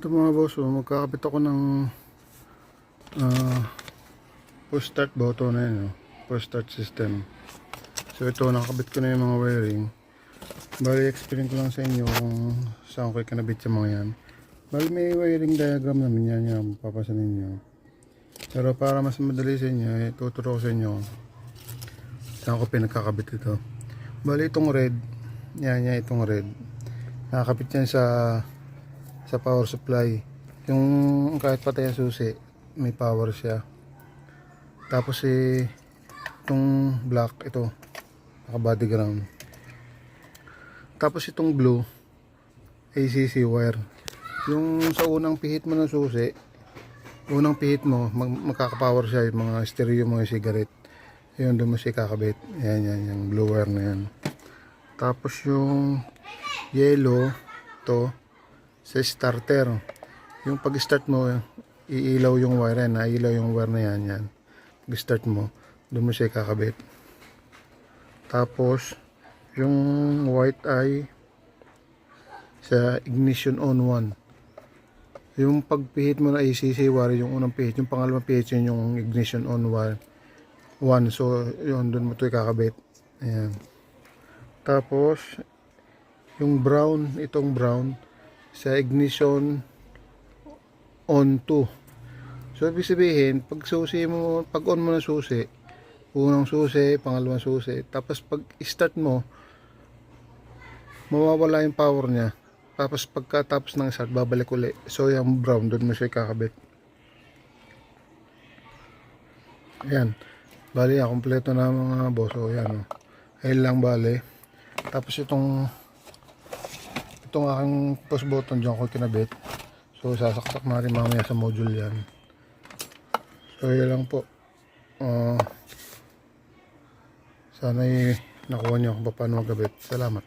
Ito mga boss, magkakabit ako ng ah, push start button na yun, push start system. So ito, nakakabit ko na yung mga wiring. Bali, explain ko lang sa inyo kung saan ko ikinabit yung mga yan. Bali, may wiring diagram naman yan, papasa ninyo. Pero para mas madali sa inyo, tuturo ko sa inyo saan ko pinagkakabit ito. Bali, itong red, yan, itong red. Nakakabit yan sa power supply. Yung kahit patay ang susi, may power siya. Tapos itong black, ito, naka body ground. Tapos itong blue, ACC wire. Yung sa unang pihit mo ng susi, unang pihit mo, magkakapower siya, yung mga stereo mo, yung cigarette. Yun, doon mo siya kakabit. Yan, yung blue wire na yan. Tapos yung yellow, to sa starter. Yung pag start mo, iilaw yung wire yan, nailaw yung wire na yan. Pag start mo, doon mo siya kakabit. Tapos yung white eye sa ignition on 1. Yung pagpihit mo na ACC wire, yung unang pihit, yung pangalawang pihit yun yung ignition on 1. So yun, doon mo ito kakabit. Ayan. Tapos yung brown, itong brown sa ignition on 2. So ibig sabihin, pag susi mo, pag on mo na susi, unang susi, pangalawang susi, tapos pag start mo, mawawala yung power niya. Tapos pagkatapos ng start, babalik uli. So yung brown, doon mo siya kakabit. Ayan. Bali, kompleto na mga boss. So yan, ayun lang bali. Tapos itong aking push button dyan ko kinabit. So sasaksak natin mamaya sa module yan. So yun lang po. Sana nakuha nyo kung paano magkabit. Salamat.